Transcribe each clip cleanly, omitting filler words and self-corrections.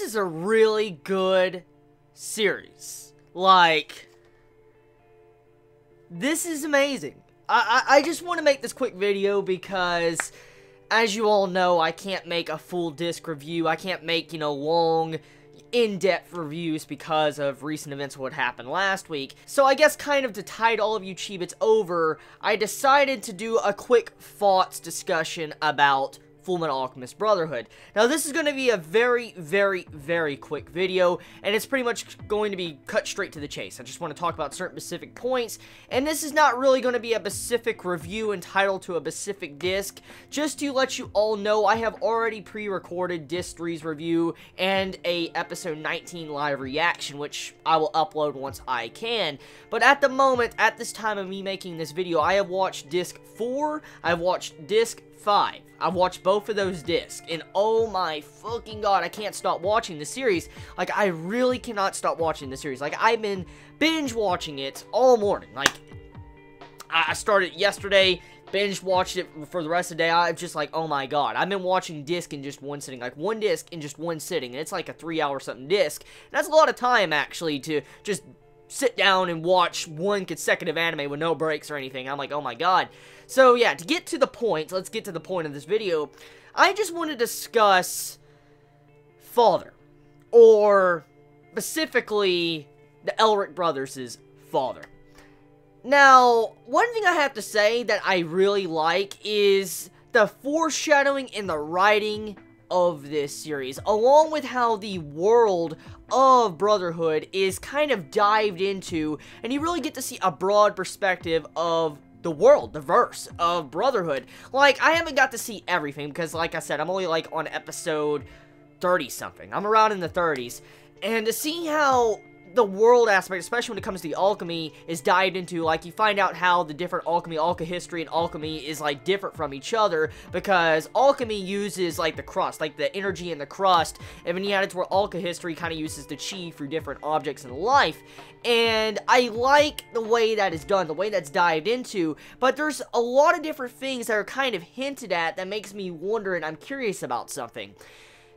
this is a really good series. Like, this is amazing. I just want to make this quick video because, as you all know, I can't make a full disc review. I can't make, long, in-depth reviews because of recent events what happened last week. So I guess kind of to tide all of you Chibits over, I decided to do a quick thoughts discussion about Fullmetal Alchemist Brotherhood. Now, this is going to be a very, very, very quick video, and it's pretty much going to be cut straight to the chase. I just want to talk about certain specific points, and this is not really going to be a specific review entitled to a specific disc. Just to let you all know, I have already pre-recorded Disc 3's review and a episode 19 live reaction, which I will upload once I can. But at the moment, at this time of me making this video, I have watched Disc 4, I've watched Disc 5. I've watched both of those discs, and oh my fucking god, I can't stop watching the series. Like, I really cannot stop watching the series. Like, I've been binge watching it all morning. Like, I started yesterday, binge watched it for the rest of the day. I'm just like, oh my god. I've been watching disc in just one sitting. Like, one disc in just one sitting, and it's like a 3-hour something disc. And that's a lot of time, actually, to just sit down and watch one consecutive anime with no breaks or anything. I'm like, oh my god. So yeah, to get to the point, let's get to the point of this video. I just want to discuss father, or specifically the Elric brothers' father. Now, one thing I have to say that I really like is the foreshadowing in the writing of this series, along with how the world of Brotherhood is kind of dived into, and you really get to see a broad perspective of the world, the verse of Brotherhood. Like, I haven't got to see everything, because like I said, I'm only like on episode 30-something. I'm around in the 30s, and to see how the world aspect, especially when it comes to the alchemy, is dived into. Like, you find out how the different alchemy, and alchemy is, like, different from each other, because alchemy uses, like, the crust, like, the energy in the crust, and then you add it to where alchemy kind of uses the chi for different objects in life, and I like the way that is done, the way that's dived into, but there's a lot of different things that are kind of hinted at that makes me wonder, and I'm curious about something.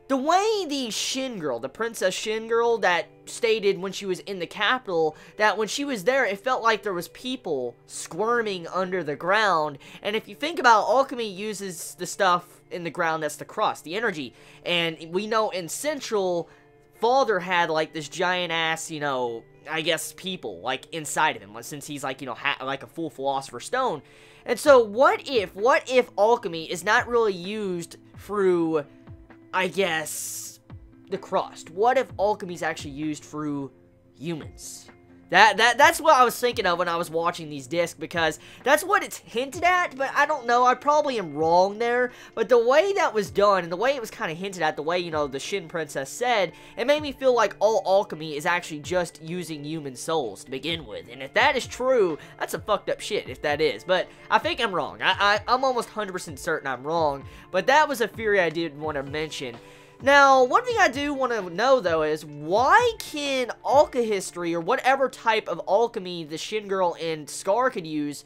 The way the Shin girl, the Princess Shin girl, that stated when she was in the capital, that when she was there, it felt like there was people squirming under the ground. And if you think about it, alchemy uses the stuff in the ground that's the crust, the energy. And we know in Central, Father had, like, this giant-ass, I guess, people, like, inside of him, since he's, like, like a full Philosopher's Stone. And so, what if alchemy is not really used through, I guess, the crust? What if alchemy is actually used through humans? That's what I was thinking of when I was watching these discs, because that's what it's hinted at, but I don't know, I probably am wrong there, but the way that was done, and the way it was kind of hinted at, the way, the Shin Princess said, it made me feel like all alchemy is actually just using human souls to begin with, and if that is true, that's some fucked up shit, if that is, but I think I'm wrong. I'm almost 100% certain I'm wrong, but that was a theory I did want to mention. Now, one thing I do want to know, though, is why can alchemy, or whatever type of alchemy the Shin Girl and Scar could use,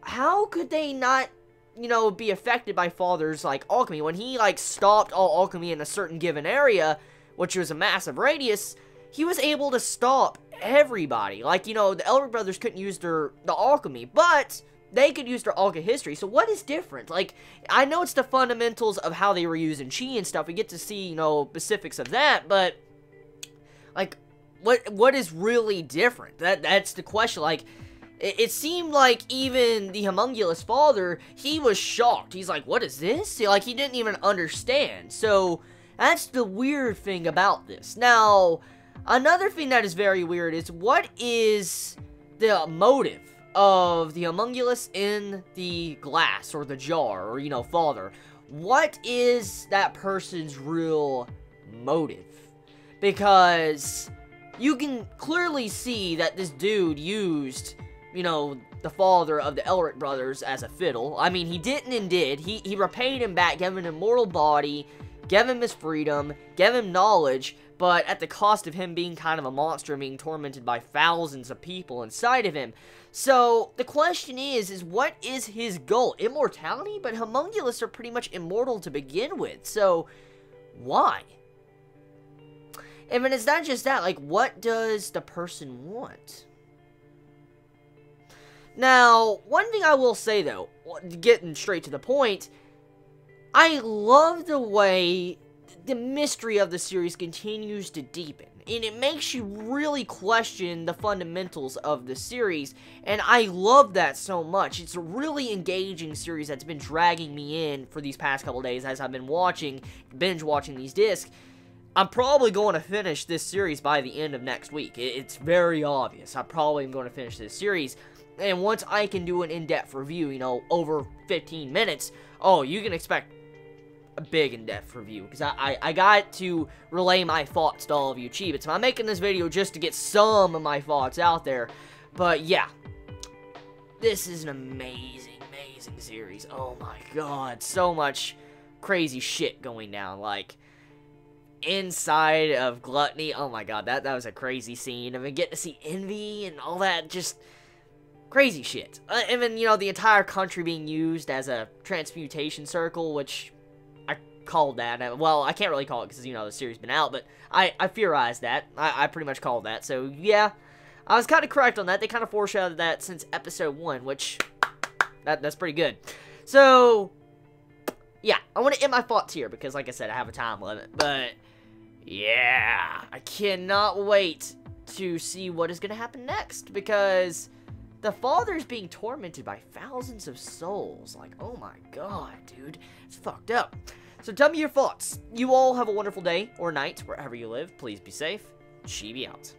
how could they not, be affected by Father's, like, alchemy? When he, like, stopped all alchemy in a certain given area, which was a massive radius, he was able to stop everybody. Like, the Elric brothers couldn't use the alchemy, but they could use their alchemy. So what is different? Like, I know it's the fundamentals of how they were using chi and stuff. We get to see, specifics of that, but, like, what is really different? That's the question. Like, it seemed like even the homunculus father, he was shocked. He's like, what is this? Like, he didn't even understand. So, that's the weird thing about this. Now, another thing that is very weird is, what is the motive of the homunculus in the glass, or the jar, or, father? What is that person's real motive? Because you can clearly see that this dude used, the father of the Elric brothers as a fiddle. I mean, he didn't and did. He repaid him back, gave him an immortal body, gave him his freedom, gave him knowledge, but at the cost of him being kind of a monster and being tormented by thousands of people inside of him. So, the question is what is his goal? Immortality? But homunculus are pretty much immortal to begin with, so why? And then it's not just that, like, what does the person want? Now, one thing I will say, though, getting straight to the point, I love the way the mystery of the series continues to deepen. And it makes you really question the fundamentals of the series. And I love that so much. It's a really engaging series that's been dragging me in for these past couple days as I've been binge watching these discs. I'm probably going to finish this series by the end of next week. It's very obvious. I probably am going to finish this series. And once I can do an in-depth review, you know, over 15 minutes, oh, you can expect a big in-depth review, because I got to relay my thoughts to all of you Chibits. I'm making this video just to get some of my thoughts out there, but yeah, this is an amazing, amazing series. Oh my god, so much crazy shit going down, like, inside of Gluttony. Oh my god, that was a crazy scene. I mean, getting to see Envy and all that, just crazy shit. And then, you know, the entire country being used as a transmutation circle, which I called that. Well, I can't really call it because, you know, the series been out, but I theorized that. I pretty much called that. So, yeah, I was kind of correct on that. They kind of foreshadowed that since episode 1, which, that's pretty good. So, yeah, I want to end my thoughts here because, like I said, I have a time limit. But, yeah, I cannot wait to see what is going to happen next, because the father's being tormented by thousands of souls. Like, oh my god, dude. It's fucked up. So tell me your thoughts. You all have a wonderful day or night, wherever you live. Please be safe. Chibi out.